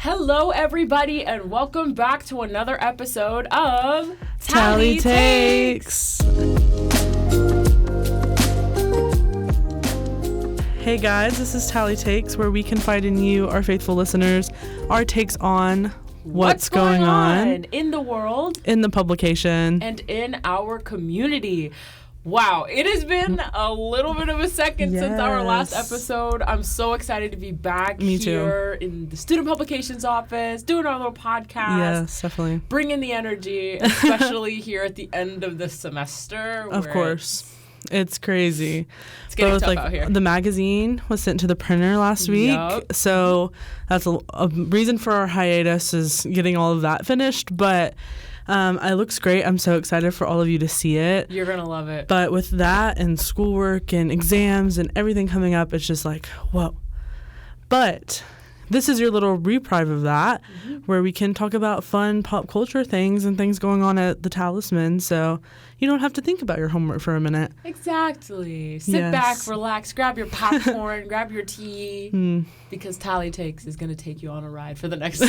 Hello, everybody, and welcome back to another episode of Tali Takes. Hey guys, this is Tali Takes, where we confide in you, our faithful listeners, our takes on what's going on in the world, in the publication, and in our community. Wow, it has been a little bit of a second since our last episode. I'm so excited to be back here in the student publications office, doing our little podcast. Yes, definitely. Bringing the energy, especially here at the end of the semester. Of course. It's crazy. It's getting tough out here. The magazine was sent to the printer last week. Yep. So that's a reason for our hiatus is getting all of that finished. But it looks great. I'm so excited for all of you to see it. You're going to love it. But with that and schoolwork and exams and everything coming up, it's just like, whoa. But this is your little reprieve of that, where we can talk about fun pop culture things and things going on at the Talisman, so you don't have to think about your homework for a minute. Exactly. Sit back, relax, grab your popcorn, grab your tea, because Tali Takes is going to take you on a ride for the next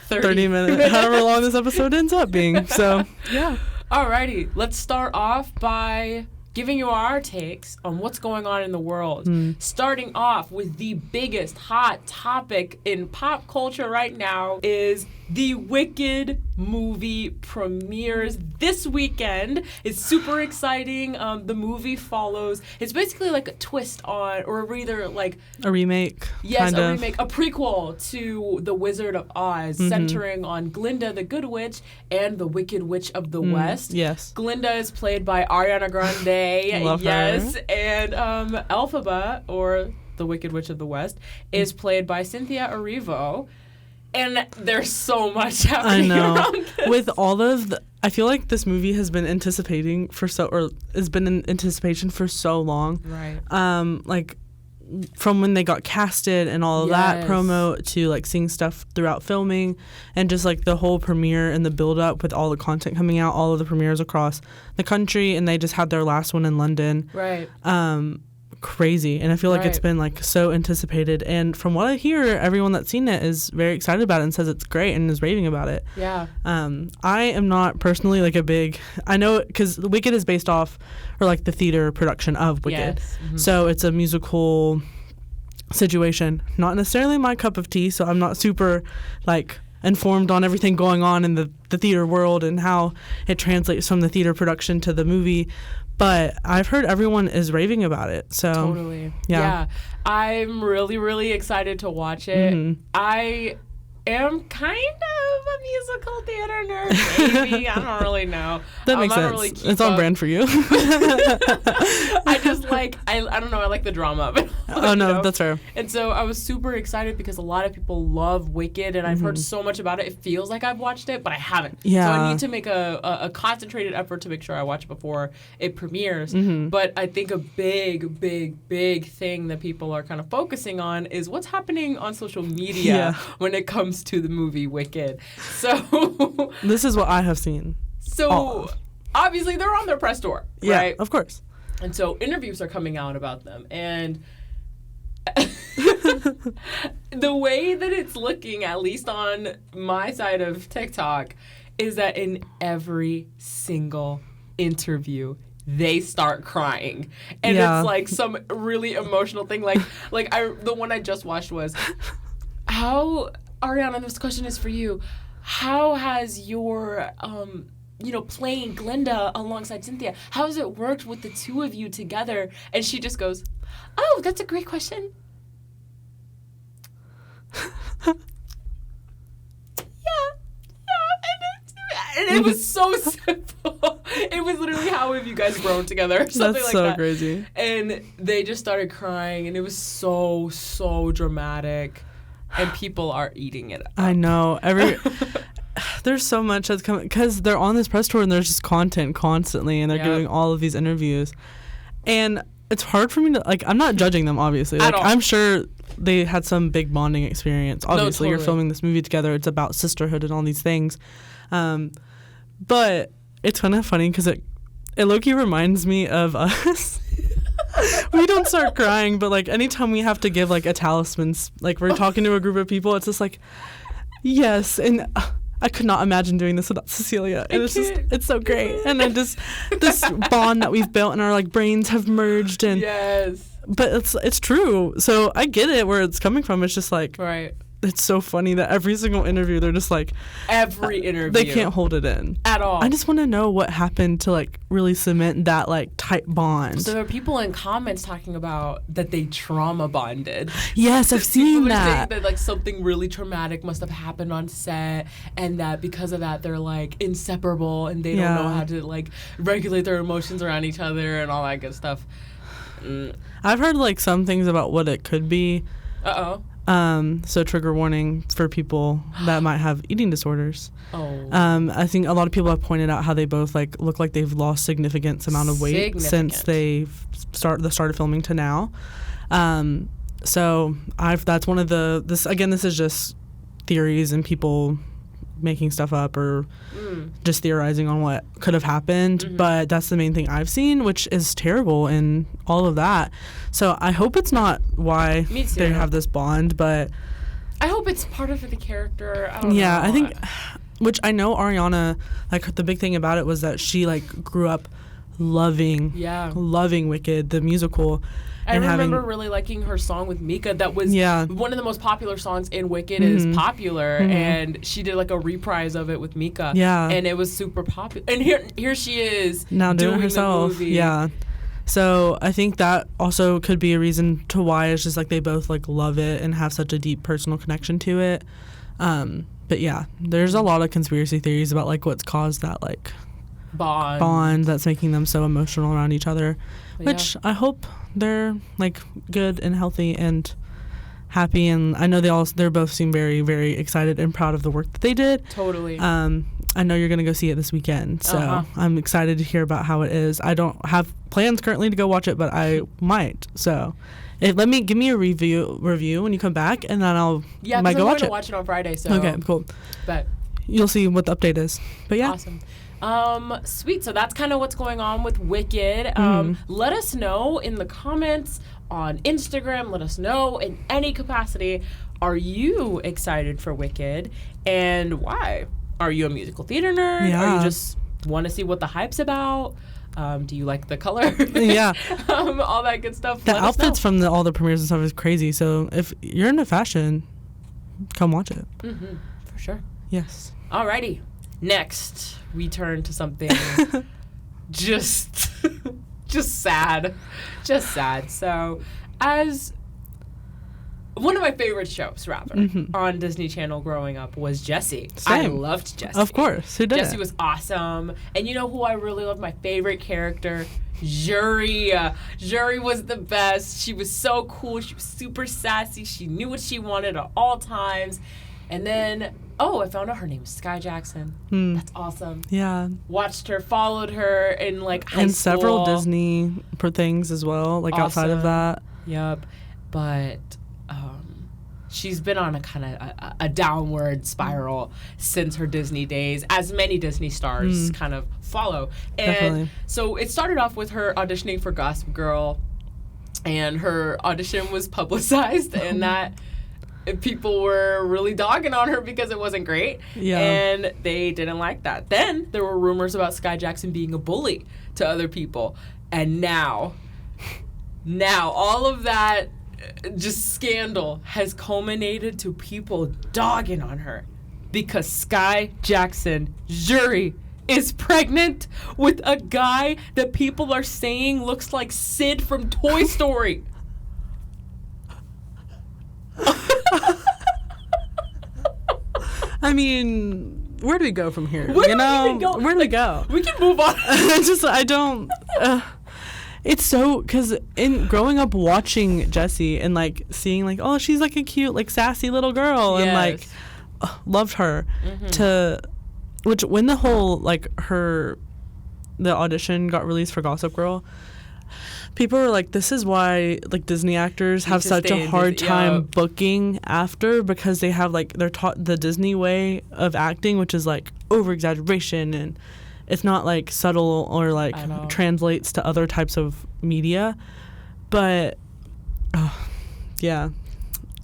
30 minutes, however long this episode ends up being. So, yeah. Alrighty, let's start off by giving you our takes on what's going on in the world. Starting off with the biggest hot topic in pop culture right now is the Wicked movie premieres this weekend. It's super exciting. The movie follows. It's basically like a twist on, or either like a remake. Yes, a remake, a prequel to The Wizard of Oz, centering on Glinda the Good Witch and the Wicked Witch of the West. Yes. Glinda is played by Ariana Grande. Love yes, her. And Elphaba, or the Wicked Witch of the West, is played by Cynthia Erivo. And there's so much happening around this. With all of I feel like this movie has been in anticipation for so long. Right. Like from when they got casted and all of that promo to like seeing stuff throughout filming and just like the whole premiere and the build up with all the content coming out, all of the premieres across the country, and they just had their last one in London. Right. Crazy, and I feel like it's been like so anticipated, and from what I hear, everyone that's seen it is very excited about it and says it's great and is raving about it. Yeah. I am not personally like I know because Wicked is based off or like the theater production of Wicked. Yes. So it's a musical situation, not necessarily my cup of tea, so I'm not super like informed on everything going on in the theater world and how it translates from the theater production to the movie. But I've heard everyone is raving about it. So totally. Yeah. I'm really, really excited to watch it. I am kind of a musical theater nerd, maybe. I don't really know. That makes sense. Really it's on brand for you. I just like, I don't know, I like the drama of it. Oh, no, that's fair. And so I was super excited because a lot of people love Wicked, and I've heard so much about it. It feels like I've watched it, but I haven't. Yeah. So I need to make a concentrated effort to make sure I watch it before it premieres. But I think a big, big, big thing that people are kind of focusing on is what's happening on social media when it comes to the movie Wicked. So this is what I have seen. So obviously they're on their press tour, right? Yeah, of course. And so interviews are coming out about them, and the way that it's looking, at least on my side of TikTok, is that in every single interview they start crying, and it's like some really emotional thing. Like the one I just watched was, how, Ariana, this question is for you. How has your playing Glinda alongside Cynthia, how has it worked with the two of you together? And she just goes, oh, that's a great question. And it was so simple. It was literally, how have you guys grown together? Something That's like so that. crazy. And they just started crying, and it was so, so dramatic. And people are eating it up. I know. There's so much that's coming because they're on this press tour and there's just content constantly, and they're doing all of these interviews. And it's hard for me to, like, I'm not judging them, obviously. Like, I'm sure they had some big bonding experience. Obviously, You're filming this movie together. It's about sisterhood and all these things. But it's kind of funny because it low-key reminds me of us. We don't start crying, but like anytime we have to give like a talisman, like we're talking to a group of people, it's just like Yes, and I could not imagine doing this without Cecilia. It's so great. And then just this bond that we've built and our like brains have merged, and yes. But it's true. So I get it where it's coming from. It's just like, right. It's so funny that every single interview they're just like, every interview they can't hold it in at all. I just want to know what happened to like really cement that like tight bond. So there are people in comments talking about that they trauma bonded. Yes, I've seen that. Saying that like something really traumatic must have happened on set, and that because of that they're like inseparable and they don't know how to like regulate their emotions around each other and all that good stuff. I've heard like some things about what it could be. So trigger warning for people that might have eating disorders. I think a lot of people have pointed out how they both like look like they've lost significant amount of weight since they've started filming to now. So that's one of this is just theories and people making stuff up or just theorizing on what could have happened, but that's the main thing I've seen, which is terrible and all of that. So I hope it's not why they have this bond, but I hope it's part of the character. I don't know. I think, which I know Ariana, like the big thing about it was that she like grew up loving Wicked, the musical. I remember really liking her song with Mika. That was one of the most popular songs in Wicked. Is popular, and she did like a reprise of it with Mika. And it was super popular. And here she is now doing it herself. The movie. So I think that also could be a reason to why it's just like they both like love it and have such a deep personal connection to it. But yeah, there's a lot of conspiracy theories about like what's caused that like bond that's making them so emotional around each other, which I hope they're like good and healthy and happy, and I know they both seem very, very excited and proud of the work that they did. Totally. I know you're gonna go see it this weekend, so I'm excited to hear about how it is. I don't have plans currently to go watch it, but I might. So give me a review when you come back, and then I'll might go watch it. Watch it on Friday. So okay, cool. But you'll see what the update is. But yeah, awesome. Sweet. So that's kind of what's going on with Wicked. Let us know in the comments on Instagram. Let us know in any capacity. Are you excited for Wicked, and why? Are you a musical theater nerd? Yeah. Are you just want to see what the hype's about? Do you like the color? Yeah. All that good stuff. The outfits from all the premieres and stuff is crazy. So if you're into fashion, come watch it. For sure. Yes. Alrighty. Next, we turn to something just sad. Just sad. So, as one of my favorite shows, rather, on Disney Channel growing up was Jessie. Same. I loved Jessie. Of course. Who didn't? Jessie was awesome. And you know who I really loved? My favorite character? Zuri. Zuri was the best. She was so cool. She was super sassy. She knew what she wanted at all times. And then, I found out her name is Sky Jackson. That's awesome. Yeah. Watched her, followed her in like high school. And several Disney things as well, like outside of that. Yep. But she's been on a kind of a downward spiral since her Disney days, as many Disney stars kind of follow. And Definitely. So it started off with her auditioning for Gossip Girl, and her audition was publicized, and that people were really dogging on her because it wasn't great. Yeah. And they didn't like that. Then there were rumors about Sky Jackson being a bully to other people. And now all of that just scandal has culminated to people dogging on her because Sky Jackson, Zuri, is pregnant with a guy that people are saying looks like Sid from Toy Story. I mean, where do we go from here? Where do we go? We can move on. I don't. It's so, because in growing up watching Jessie and like seeing like, oh, she's like a cute like sassy little girl, and like loved her which when the whole like the audition got released for Gossip Girl, people were like, this is why like Disney actors have such a hard time booking after, because they have like they're taught the Disney way of acting, which is like over exaggeration, and it's not like subtle or like translates to other types of media. But yeah,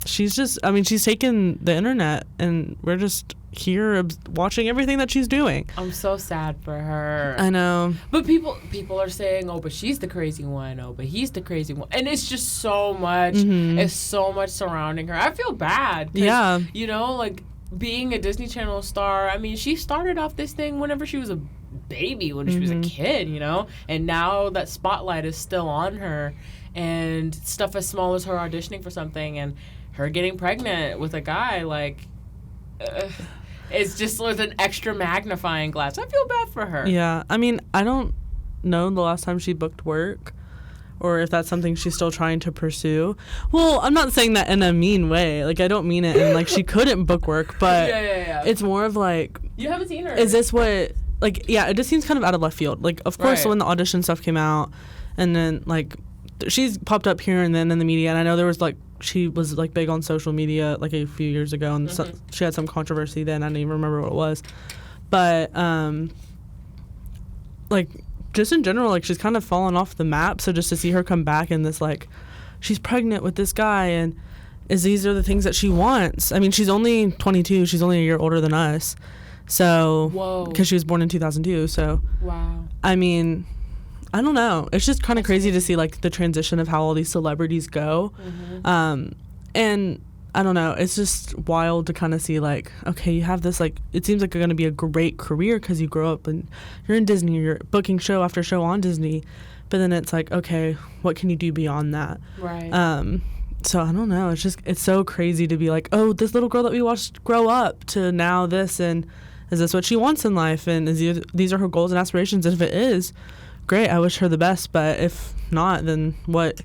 she's just, I mean, she's taken the internet, and we're just here watching everything that she's doing. I'm so sad for her. I know. But people are saying, oh, but she's the crazy one. Oh, but he's the crazy one. And it's just so much. Mm-hmm. It's so much surrounding her. I feel bad. Yeah. You know, like, being a Disney Channel star, I mean, she started off this thing whenever she was a baby, when she was a kid, you know? And now that spotlight is still on her. And stuff as small as her auditioning for something and her getting pregnant with a guy, like... it's just with an extra magnifying glass. I feel bad for her. Yeah. I mean, I don't know the last time she booked work or if that's something she's still trying to pursue. Well, I'm not saying that in a mean way. Like, I don't mean it in, like, she couldn't book work, but it's more of, like... You haven't seen her. Is this what... Like, yeah, it just seems kind of out of left field. Like, of course, when the audition stuff came out, and then, like, she's popped up here and then in the media, and I know there was, like, she was, like, big on social media, like, a few years ago, and so, she had some controversy then. I don't even remember what it was. But, like, just in general, like, she's kind of fallen off the map, so just to see her come back in this, like, she's pregnant with this guy, and these are the things that she wants. I mean, she's only 22. She's only a year older than us. So, because she was born in 2002, so. Wow. I mean... I don't know. It's just kind of crazy to see, like, the transition of how all these celebrities go. And I don't know. It's just wild to kind of see, like, okay, you have this, like, it seems like you're going to be a great career because you grow up and you're in Disney, you're booking show after show on Disney. But then it's like, okay, what can you do beyond that? Right. So I don't know. It's so crazy to be like, oh, this little girl that we watched grow up to now this, and is this what she wants in life? And these are her goals and aspirations? And if it is, great, I wish her the best, but if not, then what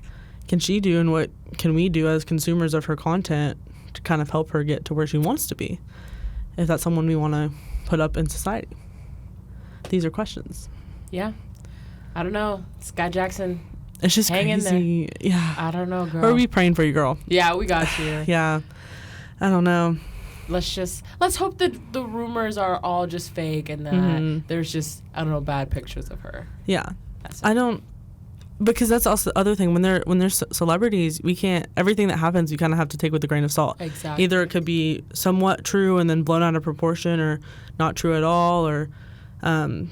can she do and what can we do as consumers of her content to kind of help her get to where she wants to be, if that's someone we want to put up in society? These are questions. Yeah. I don't know. Sky Jackson. It's just hang crazy. In there. Yeah. I don't know, girl. Or are we praying for you, girl? Yeah, we got you. Yeah. I don't know. Let's hope that the rumors are all just fake and that there's just, I don't know, bad pictures of her. Yeah. Because that's also the other thing. When they're celebrities, we can't, everything that happens, you kind of have to take with a grain of salt. Exactly. Either it could be somewhat true and then blown out of proportion, or not true at all, or I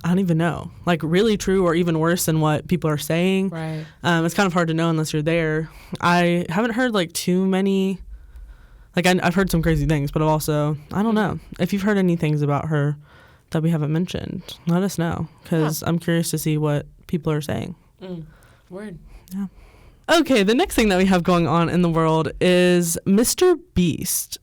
don't even know. Like, really true or even worse than what people are saying. Right. It's kind of hard to know unless you're there. I haven't heard, like, too many... Like, I've heard some crazy things, but also, I don't know. If you've heard any things about her that we haven't mentioned, let us know, because I'm curious to see what people are saying. Word. Yeah. Okay, the next thing that we have going on in the world is Mr. Beast.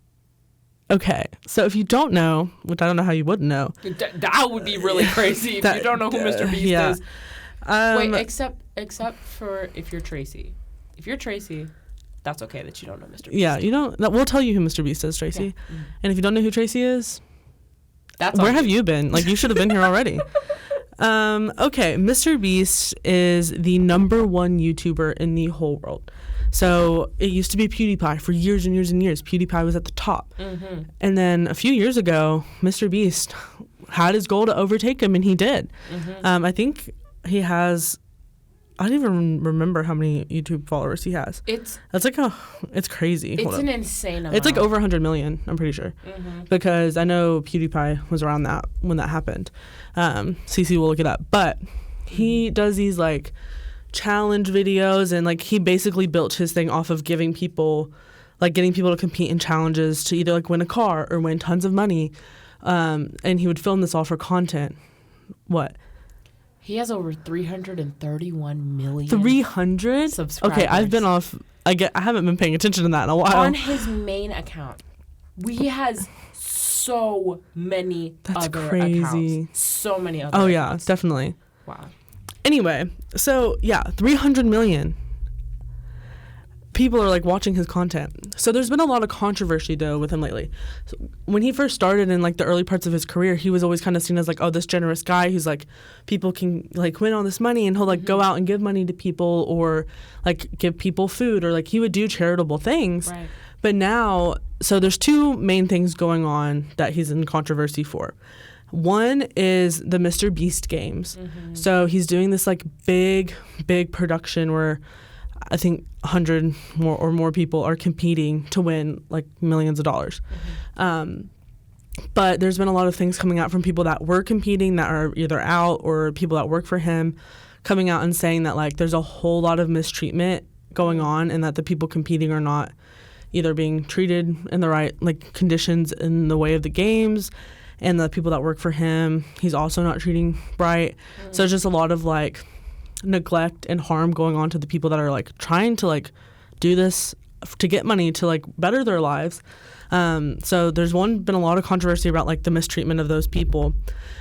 Okay, so if you don't know, which I don't know how you wouldn't know. That would be really crazy if you don't know who Mr. Beast is. Wait, except for if you're Tracy. If you're Tracy... That's okay that you don't know Mr. Beast. Yeah, you don't. We'll tell you who Mr. Beast is, Tracy. Yeah. And if you don't know who Tracy is, where have you been? Like, you should have been here already. Okay, Mr. Beast is the #1 YouTuber in the whole world. So it used to be PewDiePie for years and years and years. PewDiePie was at the top. And then a few years ago, Mr. Beast had his goal to overtake him, and he did. I think he has... I don't even remember how many YouTube followers he has. It's crazy. It's an insane amount. It's like over 100 million, I'm pretty sure. Because I know PewDiePie was around that when that happened. CC will look it up. But he does these, like, challenge videos, and, like, he basically built his thing off of getting people to compete in challenges to either, like, win a car or win tons of money. And he would film this all for content. What? He has over 331 million 300 subscribers. Okay, I've been off. I haven't been paying attention to that in a while. On his main account, he has so many other accounts. So many other accounts. Yeah, definitely. Wow. Anyway, so yeah, 300 million people are, like, watching his content. So there's been a lot of controversy, though, with him lately. So when he first started in, like, the early parts of his career, he was always kind of seen as, like, oh, this generous guy who's, like, people can, like, win all this money, and he'll, like, go out and give money to people, or, like, give people food, or, like, he would do charitable things. Right. But now, so there's two main things going on that he's in controversy for. One is the Mr. Beast games. So he's doing this, like, big production where I think 100 more people are competing to win like millions of dollars. But there's been a lot of things coming out from people that were competing that are either out, or people that work for him coming out and saying that like there's a whole lot of mistreatment going on, and that the people competing are not either being treated in the right like conditions in the way of the games, and the people that work for him he's also not treating right. So it's just a lot of like neglect and harm going on to the people that are like trying to like do this to get money to like better their lives. So there's been a lot of controversy about like the mistreatment of those people.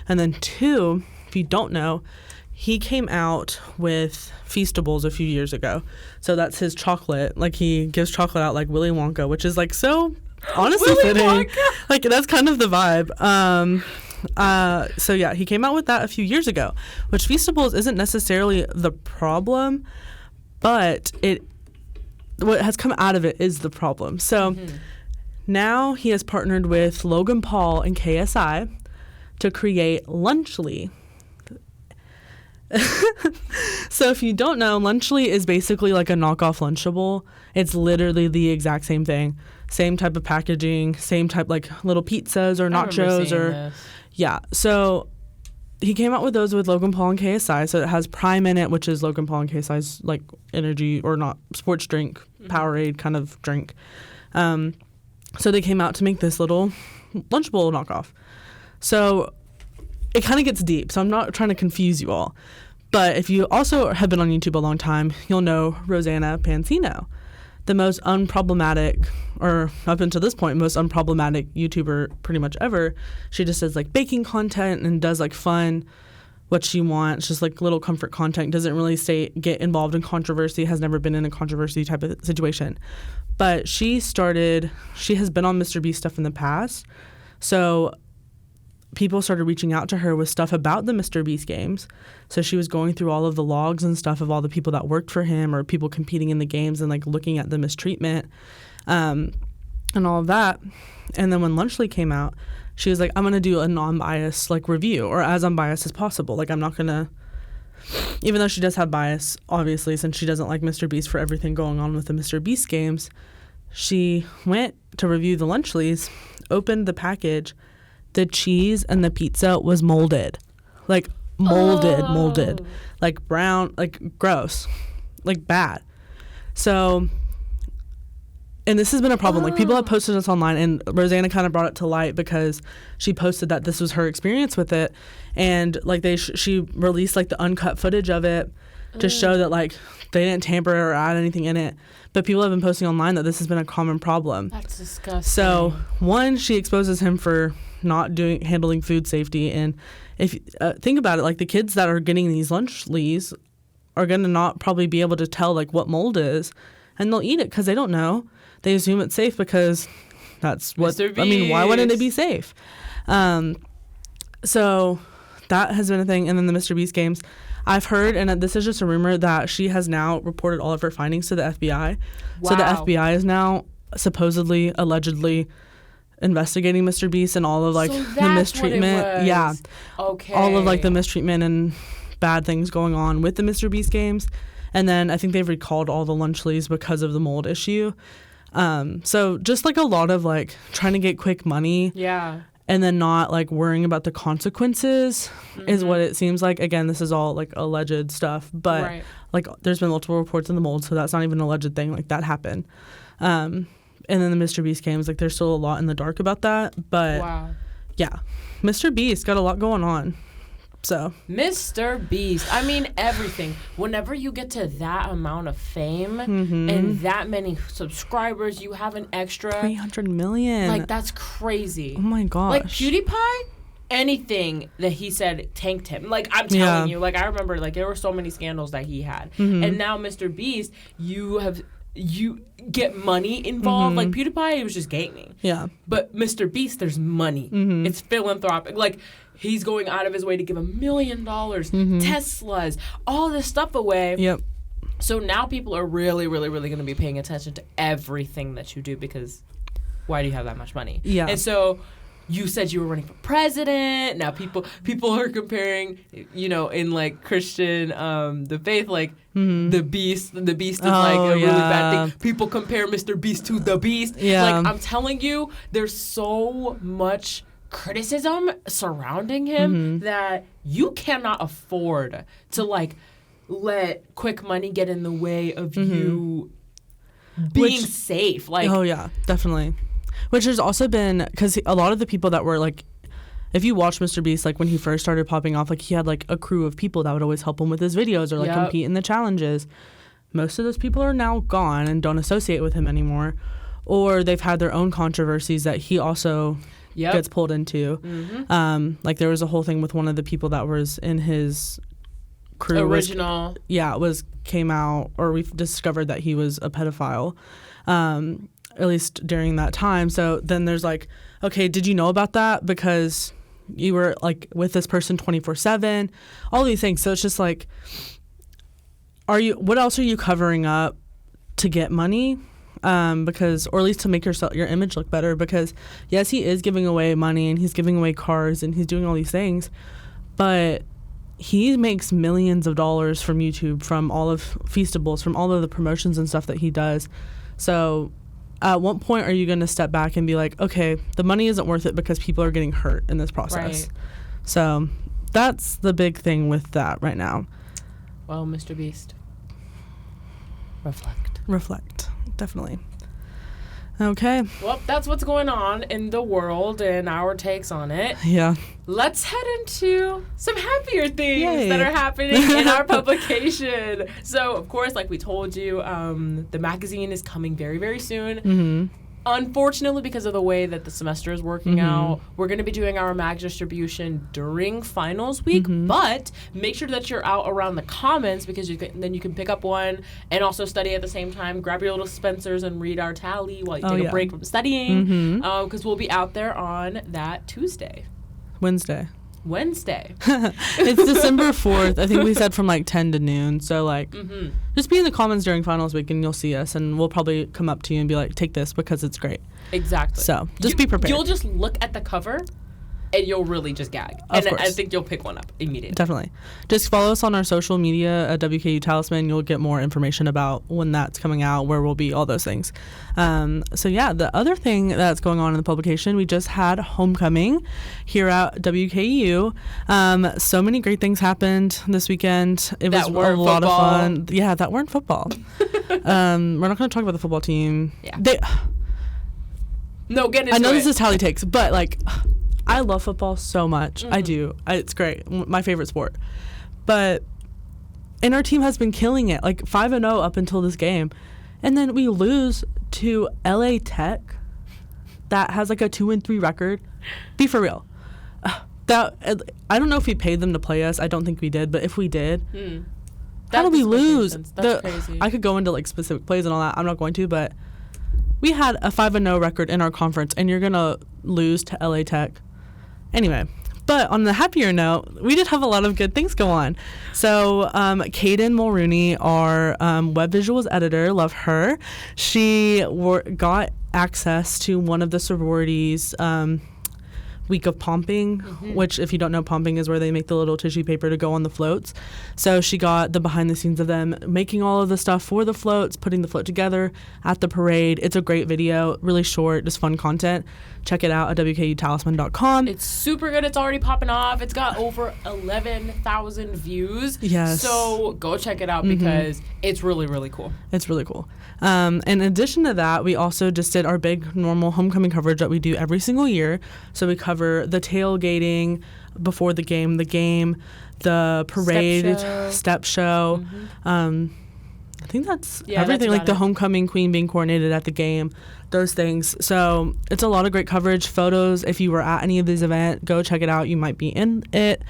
And then two, if you don't know, he came out with Feastables a few years ago. So that's his chocolate. Like he gives chocolate out like Willy Wonka, which is like so honestly fitting. Like that's kind of the vibe. So yeah, he came out with that a few years ago, which Feastables isn't necessarily the problem, but what has come out of it is the problem. So now he has partnered with Logan Paul and KSI to create Lunchly. So if you don't know, Lunchly is basically like a knockoff Lunchable. It's literally the exact same thing. Same type of packaging, same type like little pizzas or nachos or this. Yeah. So he came out with those with Logan Paul and KSI. So it has Prime in it, which is Logan Paul and KSI's like energy or not sports drink, Powerade kind of drink. So they came out to make this little Lunchable knockoff. So it kind of gets deep, so I'm not trying to confuse you all. But if you also have been on YouTube a long time, you'll know Rosanna Pansino, the most unproblematic, or up until this point, most unproblematic YouTuber pretty much ever. She just does like baking content and does like fun, what she wants, just like little comfort content, doesn't really get involved in controversy, has never been in a controversy type of situation. But she has been on Mr. Beast stuff in the past. So people started reaching out to her with stuff about the Mr. Beast games. So she was going through all of the logs and stuff of all the people that worked for him or people competing in the games and like looking at the mistreatment and all of that. And then when Lunchly came out, she was like, I'm going to do a non-biased like review, or as unbiased as possible. Like I'm not going to, even though she does have bias, obviously, since she doesn't like Mr. Beast for everything going on with the Mr. Beast games, she went to review the Lunchlys, opened the package. The cheese and the pizza was molded. Like molded. Like brown, like gross. Like bad. So, and this has been a problem. Like people have posted this online, and Rosanna kind of brought it to light because she posted that this was her experience with it. And like she released like the uncut footage of it to show that like they didn't tamper or add anything in it. But people have been posting online that this has been a common problem. That's disgusting. So one, she exposes him for not handling food safety, and if think about it, like the kids that are getting these Lunchlys are going to not probably be able to tell like what mold is, and they'll eat it because they don't know. They assume it's safe because that's what I mean. Why wouldn't it be safe? So that has been a thing. And then the Mr. Beast games, I've heard, and this is just a rumor, that she has now reported all of her findings to the FBI. Wow. So the FBI is now supposedly, allegedly investigating Mr. Beast and all of like the mistreatment. Yeah. Okay. All of like the mistreatment and bad things going on with the Mr. Beast games. And then I think they've recalled all the Lunchlys because of the mold issue. So just like a lot of like trying to get quick money. Yeah. And then not like worrying about the consequences is what it seems like. Again, this is all like alleged stuff, but like there's been multiple reports in the mold, so that's not even an alleged thing. Like that happened. And then the Mr. Beast games, like there's still a lot in the dark about that. But yeah, Mr. Beast got a lot going on. So Mr. Beast, I mean everything. Whenever you get to that amount of fame and that many subscribers, you have an extra 300 million. Like that's crazy. Oh my gosh. Like PewDiePie, anything that he said tanked him. Like I'm telling you, like I remember like there were so many scandals that he had. And now Mr. Beast, you get money involved. Like PewDiePie, it was just gaming. Yeah. But Mr. Beast, there's money. It's philanthropic. Like he's going out of his way to give $1 million, Teslas, all this stuff away. Yep. So now people are really, really, really going to be paying attention to everything that you do because why do you have that much money? Yeah. And so you said you were running for president. Now people are comparing, in like Christian the faith, like the Beast. The Beast is like a really bad thing. People compare Mr. Beast to the Beast. Yeah. Like, I'm telling you, there's so much criticism surrounding him that you cannot afford to like let quick money get in the way of you being safe. Like, oh yeah, definitely. Which there's also been, because a lot of the people that were like, if you watch Mr. Beast, like when he first started popping off, like he had like a crew of people that would always help him with his videos or like compete in the challenges. Most of those people are now gone and don't associate with him anymore, or they've had their own controversies that he also gets pulled into. Like there was a whole thing with one of the people that was in his crew. Original. Came out, or we've discovered that he was a pedophile, at least during that time. So then there's like, okay, did you know about that? Because you were like with this person 24/7, all these things. So it's just like, what else are you covering up to get money? Because, or at least to make your image look better, because yes, he is giving away money and he's giving away cars and he's doing all these things, but he makes millions of dollars from YouTube, from all of Feastables, from all of the promotions and stuff that he does. So at what point are you going to step back and be like, okay, the money isn't worth it because people are getting hurt in this process? Right. So that's the big thing with that right now. Well, Mr. Beast, Reflect, definitely. Okay. Well, that's what's going on in the world and our takes on it. Yeah. Let's head into some happier things that are happening in our publication. So, of course, like we told you, the magazine is coming very, very soon. Unfortunately, because of the way that the semester is working out, we're going to be doing our mag distribution during finals week, but make sure that you're out around the commons, because then you can pick up one and also study at the same time. Grab your little Spencers and read our tally while you take a break from studying, because we'll be out there on that Wednesday. It's December 4th. I think we said from like 10 to noon. So like just be in the comments during finals week and you'll see us, and we'll probably come up to you and be like, take this because it's great. Exactly. So just be prepared. You'll just look at the cover and you'll really just gag. Of course. I think you'll pick one up immediately. Definitely. Just follow us on our social media at WKU Talisman. You'll get more information about when that's coming out, where we'll be, all those things. So yeah, the other thing that's going on in the publication, we just had homecoming here at WKU. So many great things happened this weekend. It was a lot of fun. Yeah, that weren't football. We're not going to talk about the football team. Yeah. No, get into it. I know this is Tali takes, but like, I love football so much. I do. It's great. My favorite sport. And our team has been killing it, like 5-0 up until this game. And then we lose to LA Tech that has like a 2-3 record. Be for real. I don't know if we paid them to play us. I don't think we did. But if we did, how did we lose? That's crazy. I could go into like specific plays and all that. I'm not going to, but we had a 5-0 record in our conference, and you're going to lose to LA Tech. Anyway, but on the happier note, we did have a lot of good things go on. So Kaden Mulrooney, our web visuals editor, love her. She got access to one of the sororities' week of pomping, which, if you don't know, pomping is where they make the little tissue paper to go on the floats. So she got the behind the scenes of them making all of the stuff for the floats, putting the float together at the parade. It's a great video, really short, just fun content. Check it out at WKUTalisman.com. It's super good. It's already popping off. It's got over 11,000 views. Yes. So go check it out because it's really, really cool. It's really cool. In addition to that, we also just did our big normal homecoming coverage that we do every single year. So we cover the tailgating before the game, the parade, step show. I think that's everything, like the homecoming queen being coordinated at the game, those things. So it's a lot of great coverage, photos. If you were at any of these events, go check it out. You might be in it.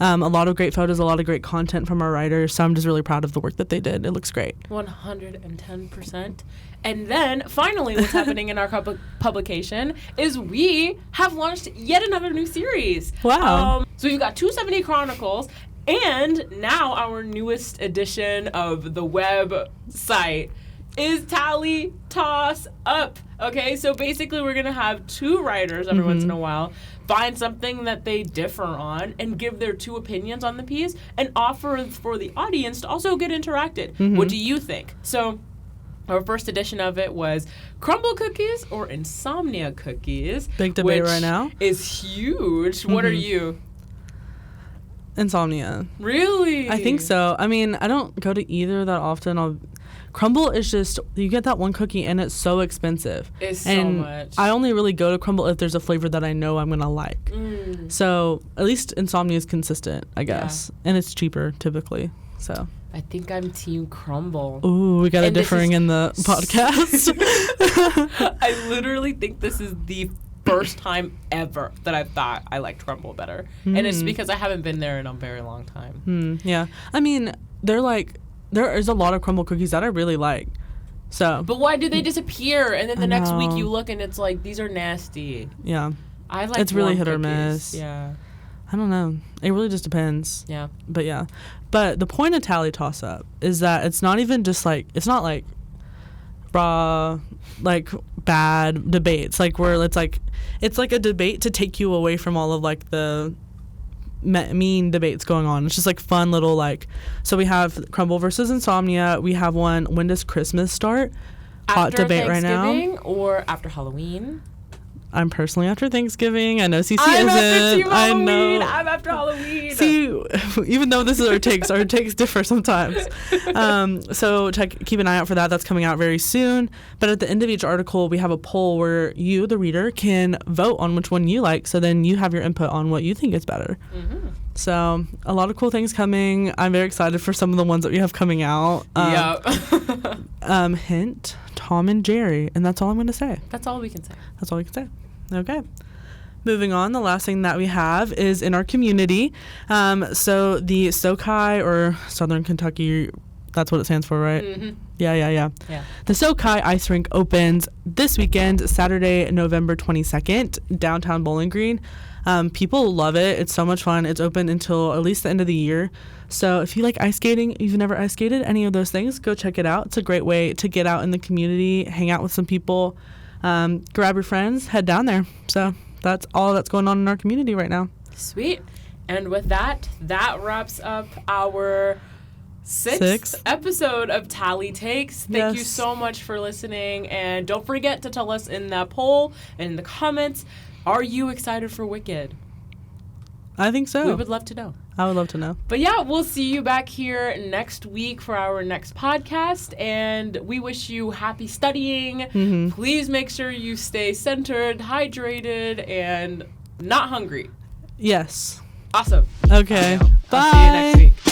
A lot of great photos, a lot of great content from our writers. So I'm just really proud of the work that they did. It looks great. 110%. And then finally, what's happening in our publication is we have launched yet another new series. Wow. So we've got 270 Chronicles. And now our newest edition of the website is Tali Toss Up. Okay, so basically we're going to have two writers every once in a while find something that they differ on and give their two opinions on the piece and offer for the audience to also get interacted. What do you think? So our first edition of it was crumble cookies or insomnia cookies. Big debate right now. Is huge. What are you? Insomnia. Really? I think so. I mean, I don't go to either that often. Crumble is just, you get that one cookie and it's so expensive. It's so much. I only really go to Crumble if there's a flavor that I know I'm going to like. So at least Insomnia is consistent, I guess. Yeah. And it's cheaper typically. So I think I'm Team Crumble. Ooh, we got a differing in the podcast. I literally think this is the first time ever that I thought I liked Crumble better. And it's because I haven't been there in a very long time. Yeah. I mean, there is a lot of crumble cookies that I really like. So, but why do they disappear? And then the next week you look and it's like, these are nasty. Yeah. I like it's really hit cookies. Or miss. Yeah. I don't know. It really just depends. Yeah. But yeah. But the point of Tali Toss Up is that it's not even just like, it's not like raw, like bad debates. Like where it's like a debate to take you away from all of like the mean debates going on. It's just like fun little like, so we have Crumble versus Insomnia. We have one, when does Christmas start? Hot debate right now. After Thanksgiving or after Halloween? I'm personally after Thanksgiving. I know CC I'm isn't. after Team Halloween. I know. I'm after Halloween. See, even though this is our takes differ sometimes. So keep an eye out for that. That's coming out very soon. But at the end of each article, we have a poll where you, the reader, can vote on which one you like. So then you have your input on what you think is better. So a lot of cool things coming. I'm very excited for some of the ones that we have coming out. Hint, Tom and Jerry. And that's all I'm going to say. That's all we can say. That's all we can say. Okay. Moving on, the last thing that we have is in our community. So the SoCai, or Southern Kentucky, that's what it stands for, right? Yeah. The SoCai Ice Rink opens this weekend, Saturday, November 22nd, downtown Bowling Green. People love it. It's so much fun. It's open until at least the end of the year. So if you like ice skating, if you've never ice skated, any of those things, go check it out. It's a great way to get out in the community, hang out with some people, grab your friends, head down there. So that's all that's going on in our community right now. Sweet. And with that wraps up our sixth episode of Tali Takes. Thank you so much for listening. And don't forget to tell us in that poll and in the comments, are you excited for Wicked? I think so. We would love to know. I would love to know. But yeah, we'll see you back here next week for our next podcast. And we wish you happy studying. Please make sure you stay centered, hydrated, and not hungry. Yes. Awesome. Okay. Bye. I'll see you next week.